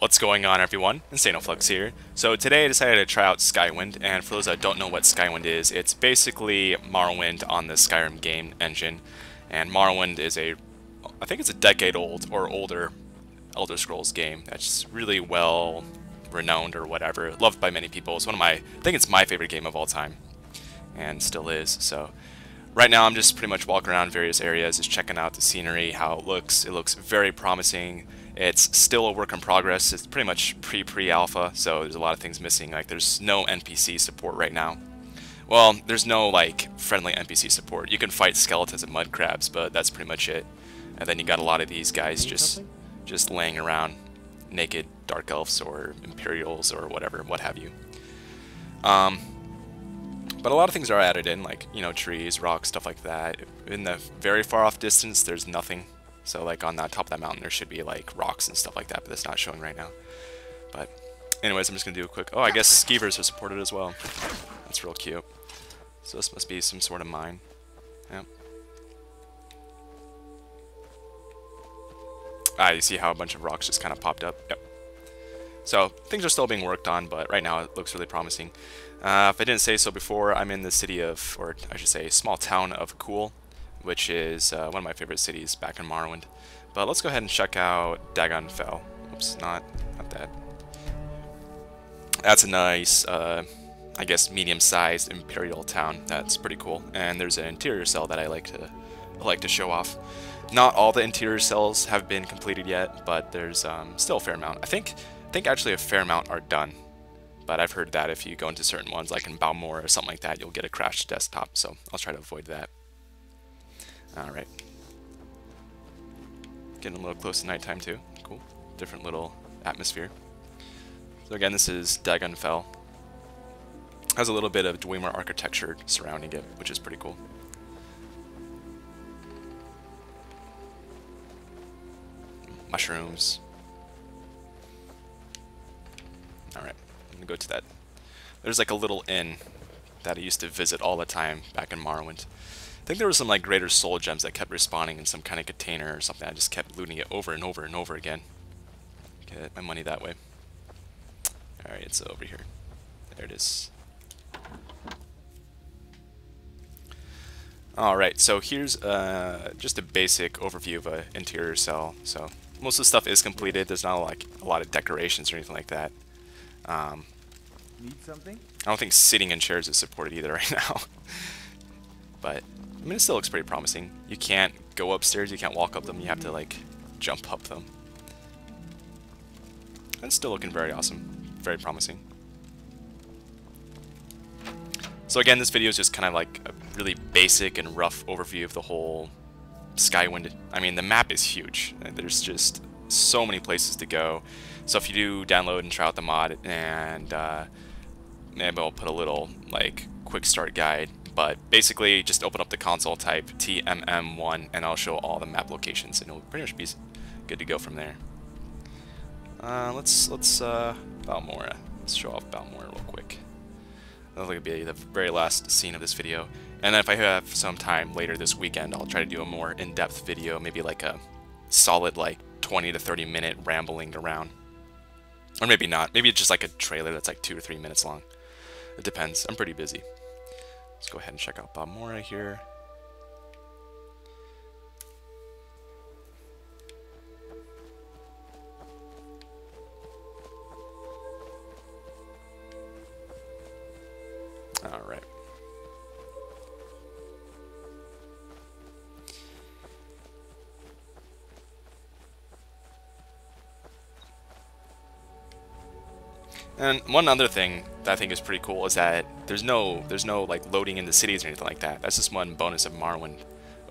What's going on, everyone? InsanoFlux here. So today I decided to try out SkyWind, and for those that don't know what SkyWind is, it's basically Morrowind on the Skyrim game engine. And Morrowind is I think it's a decade old or older Elder Scrolls game that's really well renowned or whatever, loved by many people. It's I think it's my favorite game of all time, and still is. So right now I'm just pretty much walking around various areas, just checking out the scenery, how it looks. It looks very promising. It's still a work in progress. It's pretty much pre-alpha, so there's a lot of things missing. Like there's no NPC support right now. Well, there's no like friendly NPC support. You can fight skeletons and mud crabs, but that's pretty much it. And then you got a lot of these guys just laying around, naked dark elves or Imperials or whatever, what have you. But a lot of things are added in, like, you know, trees, rocks, stuff like that. In the very far off distance, there's nothing. So like on that top of that mountain there should be like rocks and stuff like that, but that's not showing right now. But anyways, I'm just gonna do a quick, oh, I guess skeevers are supported as well. That's real cute. So this must be some sort of mine. Yep. Ah, you see how a bunch of rocks just kind of popped up? Yep. So things are still being worked on, but right now it looks really promising. If I didn't say so before, I'm in the city of, or I should say small town of Cool, which is one of my favorite cities back in Morrowind. But let's go ahead and check out Dagonfel. Oops, not that. That's a nice, I guess, medium-sized Imperial town. That's pretty cool. And there's an interior cell that I like to show off. Not all the interior cells have been completed yet, but there's still a fair amount. I think actually a fair amount are done. But I've heard that if you go into certain ones, like in Balmora or something like that, you'll get a crashed desktop. So I'll try to avoid that. Alright. Getting a little close to nighttime too. Cool. Different little atmosphere. So again, this is Dagonfel. Has a little bit of Dwemer architecture surrounding it, which is pretty cool. Mushrooms. Alright, I'm gonna go to that. There's like a little inn that I used to visit all the time back in Morrowind. I think there were some like greater soul gems that kept respawning in some kind of container or something. I just kept looting it over and over and over again. Get my money that way. Alright, it's over here. There it is. Alright, so here's just a basic overview of an interior cell. So most of the stuff is completed. There's not like a lot of decorations or anything like that. Need something? I don't think sitting in chairs is supported either right now. But I mean, it still looks pretty promising. You can't go upstairs, you can't walk up them, you have to like jump up them. It's still looking very awesome, very promising. So again, this video is just kind of like a really basic and rough overview of the whole SkyWind. I mean, the map is huge. There's just so many places to go. So if you do download and try out the mod, and maybe I'll put a little like quick start guide. But basically, just open up the console, type TMM1, and I'll show all the map locations, and it'll pretty much be good to go from there. Let's Balmora. Let's show off Balmora real quick. That'll be the very last scene of this video. And then if I have some time later this weekend, I'll try to do a more in-depth video, maybe like a solid like 20 to 30 minute rambling around. Or maybe not. Maybe it's just like a trailer that's like 2 or 3 minutes long. It depends. I'm pretty busy. Let's go ahead and check out Balmora here. All right. And one other thing that I think is pretty cool is that there's no like loading in the cities or anything like that. That's just one bonus of Morrowind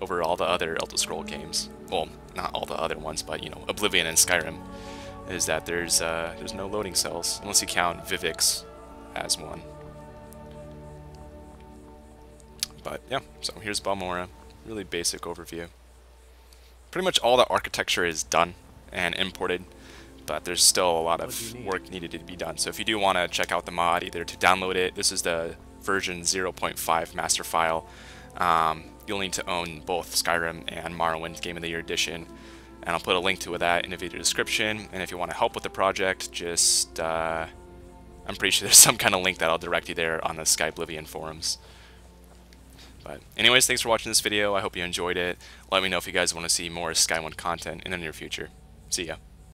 over all the other Elder Scrolls games. Well, not all the other ones, but you know, Oblivion and Skyrim, is that there's no loading cells unless you count Vivix as one. But yeah, so here's Balmora. Really basic overview. Pretty much all the architecture is done and imported, but there's still a lot of work needed to be done. So if you do want to check out the mod, either to download it, this is the version 0.5 master file. You'll need to own both Skyrim and Morrowind Game of the Year Edition. and I'll put a link to that in the video description. And if you want to help with the project, just I'm pretty sure there's some kind of link that'll direct you there on the Skyblivion forums. But anyways, thanks for watching this video. I hope you enjoyed it. Let me know if you guys want to see more SkyWind content in the near future. See ya.